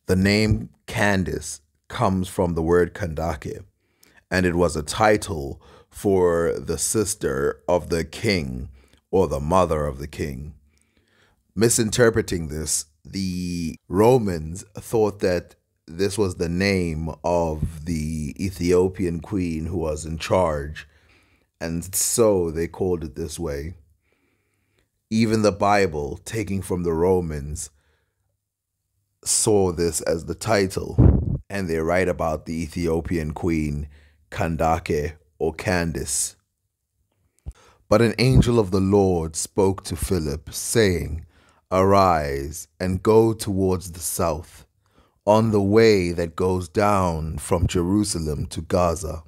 The name Candace comes from the word kandake, and it was a title for the sister of the king or the mother of the king. Misinterpreting this, the Romans thought that this was the name of the Ethiopian queen who was in charge, and so they called it this way. Even the Bible, taking from the Romans, saw this as the title, and they write about the Ethiopian queen Kandake or Candace. But an angel of the Lord spoke to Philip, saying, Arise and go towards the south, on the way that goes down from Jerusalem to Gaza.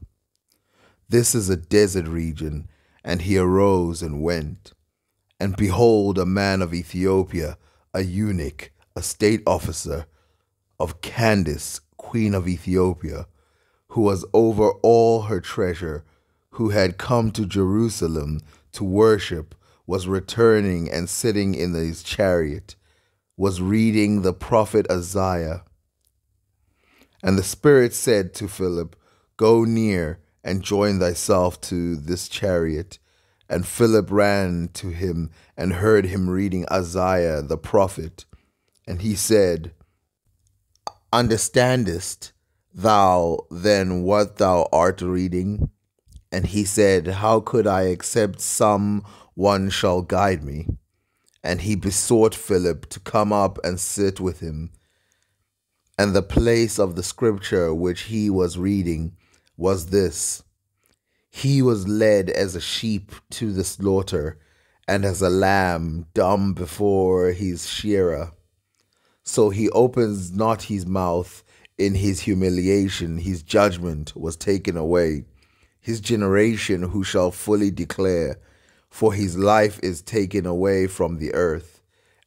This is a desert region. And he arose and went. And behold, a man of Ethiopia, a eunuch, a state officer of Candace, queen of Ethiopia, who was over all her treasure, who had come to Jerusalem to worship, was returning and sitting in his chariot, was reading the prophet Isaiah. And the Spirit said to Philip, Go near and join thyself to this chariot. And Philip ran to him and heard him reading Isaiah the prophet. And he said, Understandest thou then what thou art reading? And he said, How could I except some one shall guide me? And he besought Philip to come up and sit with him. And the place of the scripture which he was reading was this: He was led as a sheep to the slaughter, and as a lamb dumb before his shearer. So he opens not his mouth. In his humiliation his judgment was taken away. His generation who shall fully declare? For his life is taken away from the earth.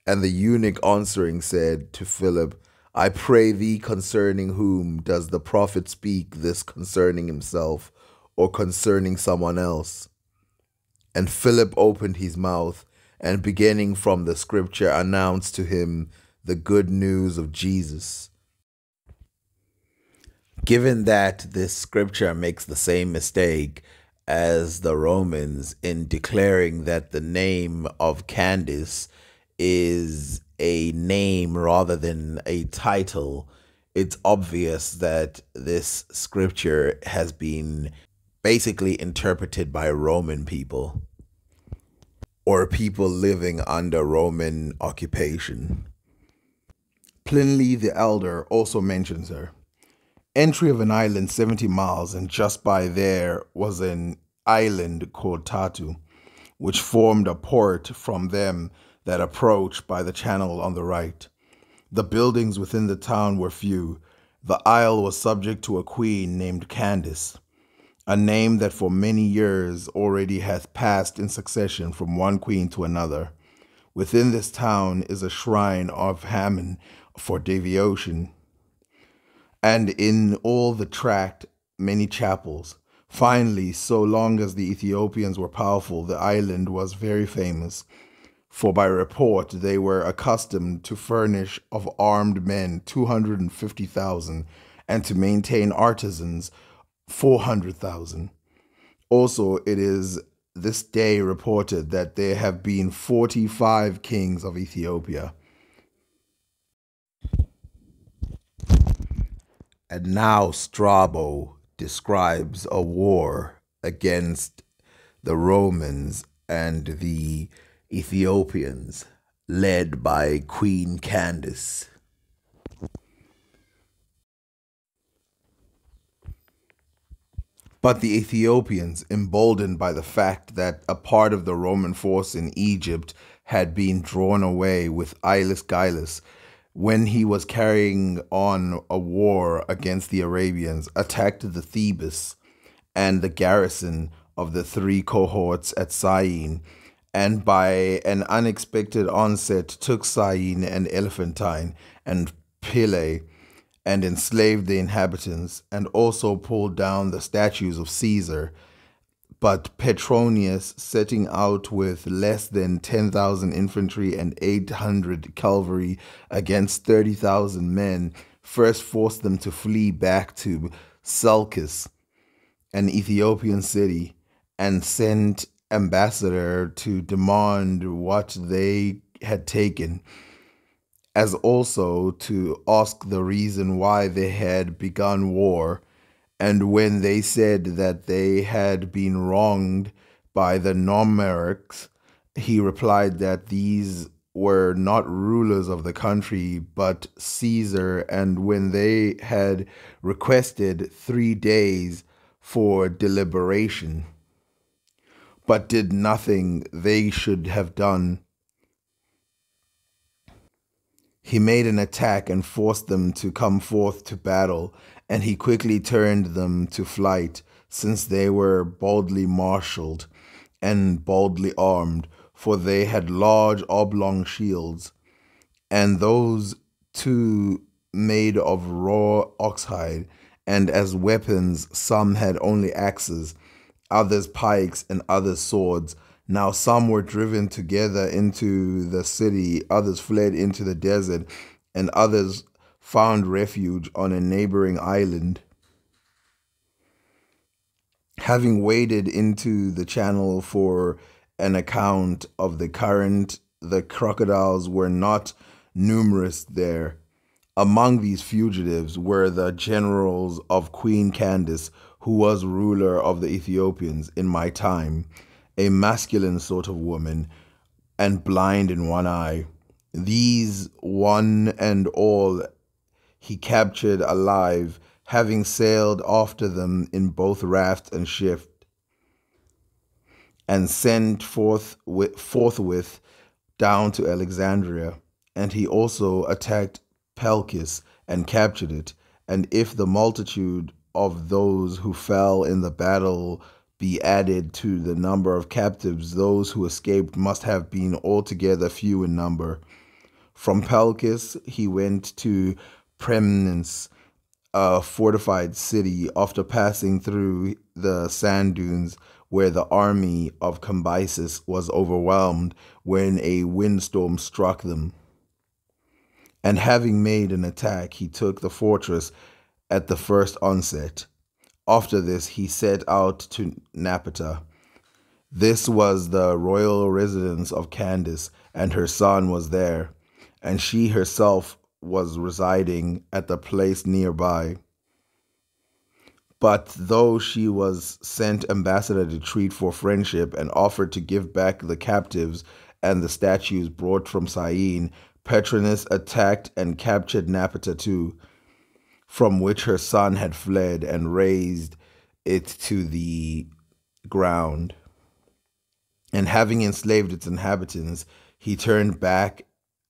And the eunuch answering said to Philip, I pray thee, concerning whom does the prophet speak this, concerning himself, or concerning someone else? And Philip opened his mouth, and beginning from the scripture, announced to him the good news of Jesus. Given that this scripture makes the same mistake as the Romans in declaring that the name of Candace is a name rather than a title, it's obvious that this scripture has been basically interpreted by Roman people or people living under Roman occupation. Pliny the Elder also mentions her. Entry of an island 70 miles, and just by there was an island called Tatu, which formed a port from them that approached by the channel on the right. The buildings within the town were few. The isle was subject to a queen named Candace, a name that for many years already hath passed in succession from one queen to another. Within this town is a shrine of Hammon for devotion, and in all the tract many chapels. Finally, so long as the Ethiopians were powerful, the island was very famous. For by report they were accustomed to furnish of armed men 250,000, and to maintain artisans 400,000. Also it is this day reported that there have been 45 kings of Ethiopia. And now Strabo describes a war against the Romans and the Ethiopians, led by Queen Candace. But the Ethiopians, emboldened by the fact that a part of the Roman force in Egypt had been drawn away with Gilus, when he was carrying on a war against the Arabians, attacked the Thebes and the garrison of the 3 cohorts at Syene, and by an unexpected onset took Syene and Elephantine and Pyle, and enslaved the inhabitants, and also pulled down the statues of Caesar. But Petronius, setting out with less than 10,000 infantry and 800 cavalry against 30,000 men, first forced them to flee back to Selkis, an Ethiopian city, and sent ambassador to demand what they had taken, as also to ask the reason why they had begun war. And when they said that they had been wronged by the Nomarchs, he replied that these were not rulers of the country, but Caesar. And when they had requested 3 days for deliberation, but did nothing they should have done, he made an attack and forced them to come forth to battle, and he quickly turned them to flight, since they were boldly marshaled and boldly armed, for they had large oblong shields, and those too made of raw oxhide, and as weapons some had only axes, others pikes, and others swords. Now some were driven together into the city, others fled into the desert, and others found refuge on a neighboring island. Having waded into the channel for an account of the current, the crocodiles were not numerous there. Among these fugitives were the generals of Queen Candace, who was ruler of the Ethiopians in my time, a masculine sort of woman, and blind in one eye. These one and all he captured alive, having sailed after them in both raft and ship, and sent forthwith down to Alexandria. And he also attacked Pelkis and captured it. And if the multitude of those who fell in the battle be added to the number of captives, those who escaped must have been altogether few in number. From Pelkis he went to Premnus, a fortified city, after passing through the sand dunes, where the army of Cambyses was overwhelmed when a windstorm struck them. And having made an attack, he took the fortress at the first onset. After this, he set out to Napata. This was the royal residence of Candace, and her son was there, and she herself was residing at the place nearby. But though she was sent ambassador to treat for friendship and offered to give back the captives and the statues brought from Syene, Petronius attacked and captured Napata too, from which her son had fled, and razed it to the ground. And having enslaved its inhabitants, he turned back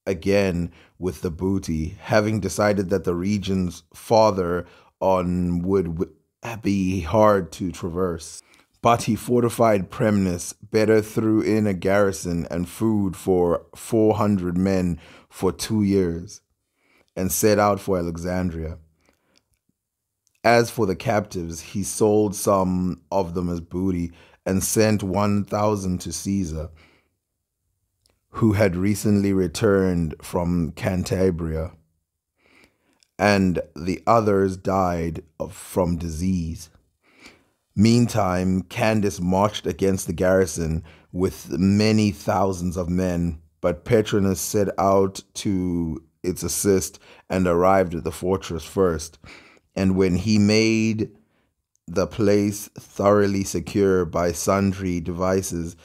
again with the booty, having decided that the regions farther on would be hard to traverse. But he fortified Premnus better, threw in a garrison and food for 400 men for 2 years, and set out for Alexandria. As for the captives, he sold some of them as booty, and sent 1,000 to Caesar, who had recently returned from Cantabria, and the others died from disease. Meantime, Candace marched against the garrison with many thousands of men, but Petronius set out to its assist and arrived at the fortress first. And when he made the place thoroughly secure by sundry devices,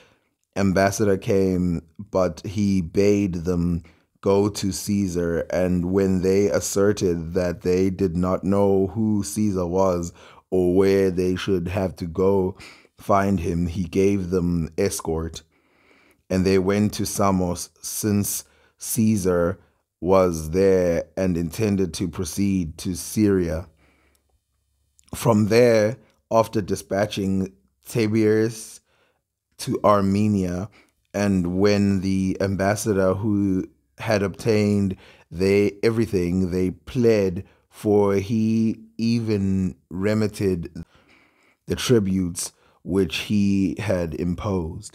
ambassador came, but he bade them go to Caesar, and when they asserted that they did not know who Caesar was, or where they should have to go find him, he gave them escort. And they went to Samos, since Caesar was there and intended to proceed to Syria. From there, after dispatching Tiberius to Armenia, and when the ambassador who had obtained everything they pled, for he even remitted the tributes which he had imposed.